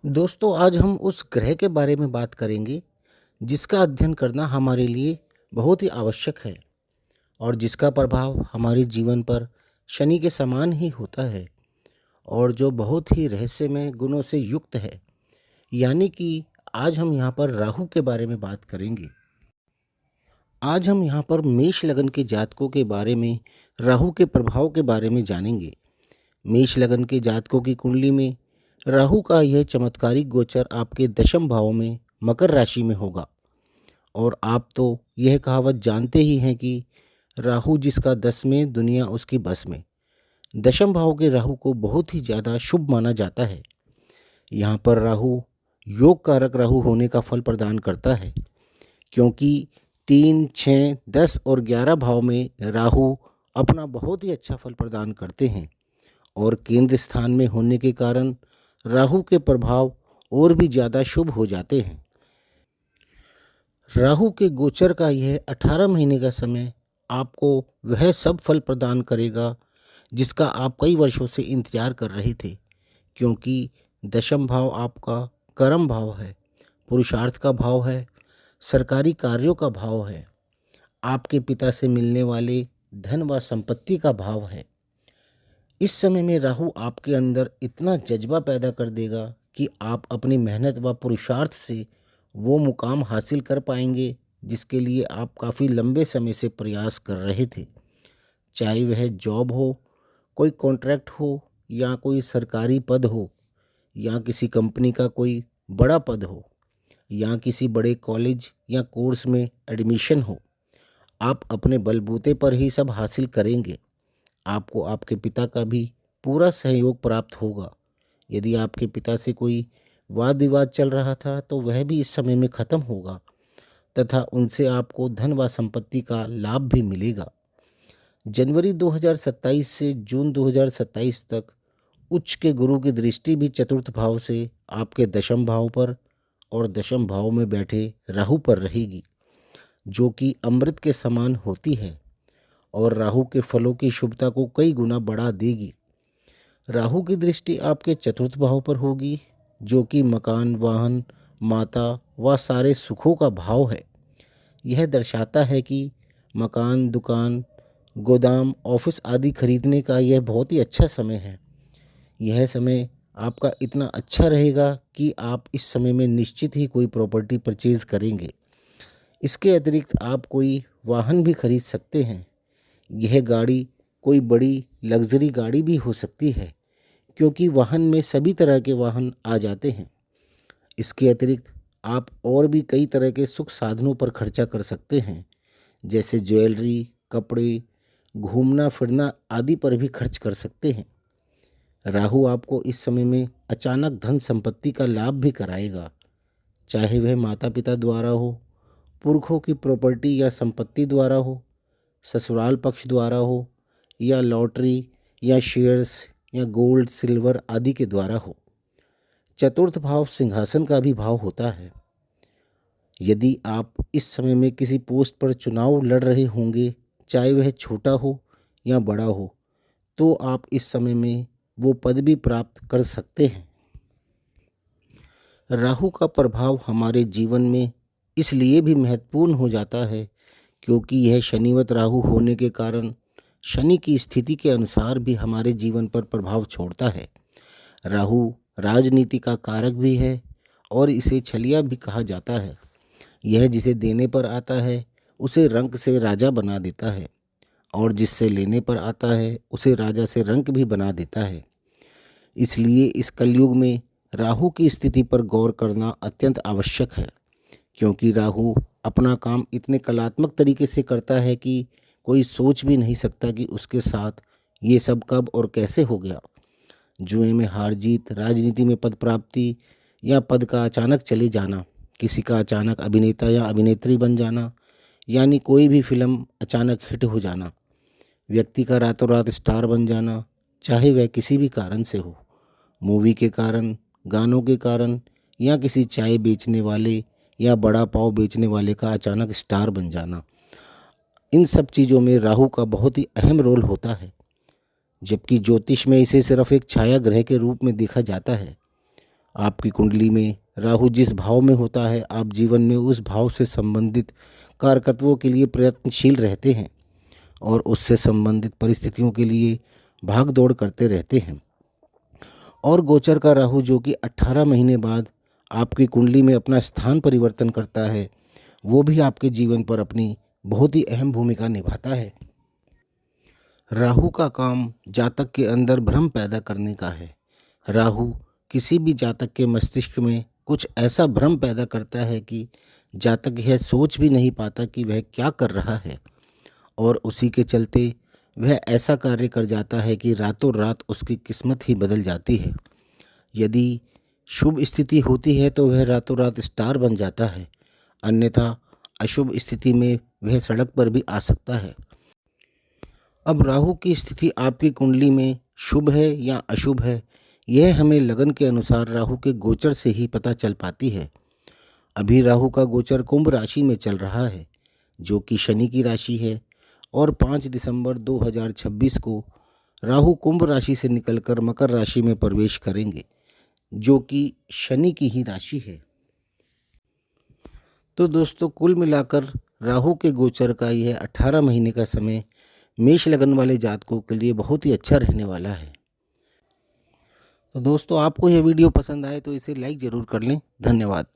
दोस्तों, आज हम उस ग्रह के बारे में बात करेंगे जिसका अध्ययन करना हमारे लिए बहुत ही आवश्यक है और जिसका प्रभाव हमारे जीवन पर शनि के समान ही होता है और जो बहुत ही रहस्यमय गुणों से युक्त है। यानी कि आज हम यहाँ पर राहु के बारे में बात करेंगे। आज हम यहाँ पर मेष लगन के जातकों के बारे में राहु के प्रभाव के बारे में जानेंगे। मेष लगन के जातकों की कुंडली में राहु का यह चमत्कारिक गोचर आपके दशम भाव में मकर राशि में होगा। और आप तो यह कहावत जानते ही हैं कि राहु जिसका 10 में दुनिया उसकी बस में। दशम भाव के राहु को बहुत ही ज़्यादा शुभ माना जाता है। यहाँ पर राहु योग कारक राहु होने का फल प्रदान करता है, क्योंकि 3, 6, 10 और 11 भाव में राहु अपना बहुत ही अच्छा फल प्रदान करते हैं और केंद्र स्थान में होने के कारण राहु के प्रभाव और भी ज़्यादा शुभ हो जाते हैं। राहु के गोचर का यह 18 महीने का समय आपको वह सब फल प्रदान करेगा जिसका आप कई वर्षों से इंतजार कर रहे थे, क्योंकि दशम भाव आपका कर्म भाव है, पुरुषार्थ का भाव है, सरकारी कार्यों का भाव है, आपके पिता से मिलने वाले धन व संपत्ति का भाव है। इस समय में राहु आपके अंदर इतना जज्बा पैदा कर देगा कि आप अपनी मेहनत व पुरुषार्थ से वो मुकाम हासिल कर पाएंगे जिसके लिए आप काफ़ी लंबे समय से प्रयास कर रहे थे। चाहे वह जॉब हो, कोई कॉन्ट्रैक्ट हो, या कोई सरकारी पद हो, या किसी कंपनी का कोई बड़ा पद हो, या किसी बड़े कॉलेज या कोर्स में एडमिशन हो, आप अपने बलबूते पर ही सब हासिल करेंगे। आपको आपके पिता का भी पूरा सहयोग प्राप्त होगा। यदि आपके पिता से कोई वाद विवाद चल रहा था तो वह भी इस समय में ख़त्म होगा तथा उनसे आपको धन व संपत्ति का लाभ भी मिलेगा। जनवरी 2027 से जून 2027 तक उच्च के गुरु की दृष्टि भी चतुर्थ भाव से आपके दशम भाव पर और दशम भाव में बैठे राहु पर रहेगी, जो कि अमृत के समान होती है और राहु के फलों की शुभता को कई गुना बढ़ा देगी। राहु की दृष्टि आपके चतुर्थ भाव पर होगी, जो कि मकान, वाहन, माता व सारे सुखों का भाव है। यह दर्शाता है कि मकान, दुकान, गोदाम, ऑफिस आदि खरीदने का यह बहुत ही अच्छा समय है। यह समय आपका इतना अच्छा रहेगा कि आप इस समय में निश्चित ही कोई प्रॉपर्टी परचेज करेंगे। इसके अतिरिक्त आप कोई वाहन भी खरीद सकते हैं। यह गाड़ी कोई बड़ी लग्जरी गाड़ी भी हो सकती है, क्योंकि वाहन में सभी तरह के वाहन आ जाते हैं। इसके अतिरिक्त आप और भी कई तरह के सुख साधनों पर खर्चा कर सकते हैं, जैसे ज्वेलरी, कपड़े, घूमना फिरना आदि पर भी खर्च कर सकते हैं। राहु आपको इस समय में अचानक धन संपत्ति का लाभ भी कराएगा, चाहे वह माता पिता द्वारा हो, पुरखों की प्रॉपर्टी या संपत्ति द्वारा हो, ससुराल पक्ष द्वारा हो, या लॉटरी या शेयर्स या गोल्ड सिल्वर आदि के द्वारा हो। चतुर्थ भाव सिंहासन का भी भाव होता है। यदि आप इस समय में किसी पोस्ट पर चुनाव लड़ रहे होंगे, चाहे वह छोटा हो या बड़ा हो, तो आप इस समय में वो पद भी प्राप्त कर सकते हैं। राहु का प्रभाव हमारे जीवन में इसलिए भी महत्वपूर्ण हो जाता है क्योंकि यह शनिवत राहु होने के कारण शनि की स्थिति के अनुसार भी हमारे जीवन पर प्रभाव छोड़ता है। राहु राजनीति का कारक भी है और इसे छलिया भी कहा जाता है। यह जिसे देने पर आता है उसे रंक से राजा बना देता है और जिससे लेने पर आता है उसे राजा से रंक भी बना देता है। इसलिए इस कलयुग में राहु की स्थिति पर गौर करना अत्यंत आवश्यक है, क्योंकि राहु अपना काम इतने कलात्मक तरीके से करता है कि कोई सोच भी नहीं सकता कि उसके साथ ये सब कब और कैसे हो गया। जुए में हार जीत, राजनीति में पद प्राप्ति या पद का अचानक चले जाना, किसी का अचानक अभिनेता या अभिनेत्री बन जाना, यानी कोई भी फिल्म अचानक हिट हो जाना, व्यक्ति का रातों रात स्टार बन जाना, चाहे वह किसी भी कारण से हो, मूवी के कारण, गानों के कारण, या किसी चाय बेचने वाले या बड़ा पाव बेचने वाले का अचानक स्टार बन जाना। इन सब चीज़ों में राहु का बहुत ही अहम रोल होता है, जबकि ज्योतिष में इसे सिर्फ एक छाया ग्रह के रूप में देखा जाता है आपकी कुंडली में राहु जिस भाव में होता है, आप जीवन में उस भाव से संबंधित कारकत्वों के लिए प्रयत्नशील रहते हैं और उससे संबंधित परिस्थितियों के लिए भाग दौड़ करते रहते हैं। और गोचर का राहु जो कि 18 महीने बाद आपकी कुंडली में अपना स्थान परिवर्तन करता है, वो भी आपके जीवन पर अपनी बहुत ही अहम भूमिका निभाता है। राहु का काम जातक के अंदर भ्रम पैदा करने का है। राहु किसी भी जातक के मस्तिष्क में कुछ ऐसा भ्रम पैदा करता है कि जातक यह सोच भी नहीं पाता कि वह क्या कर रहा है, और उसी के चलते वह ऐसा कार्य कर जाता है कि रातों रात उसकी किस्मत ही बदल जाती है। यदि शुभ स्थिति होती है तो वह रातों रात स्टार बन जाता है, अन्यथा अशुभ स्थिति में वह सड़क पर भी आ सकता है। अब राहु की स्थिति आपकी कुंडली में शुभ है या अशुभ है, यह हमें लगन के अनुसार राहु के गोचर से ही पता चल पाती है। अभी राहु का गोचर कुंभ राशि में चल रहा है, जो कि शनि की राशि है, और 5 दिसंबर 2026 को राहु कुंभ राशि से निकलकर मकर राशि में प्रवेश करेंगे, जो कि शनि की ही राशि है। तो दोस्तों, कुल मिलाकर राहु के गोचर का यह 18 महीने का समय मेष लगन वाले जातकों के लिए बहुत ही अच्छा रहने वाला है। तो दोस्तों, आपको यह वीडियो पसंद आए तो इसे लाइक ज़रूर कर लें। धन्यवाद।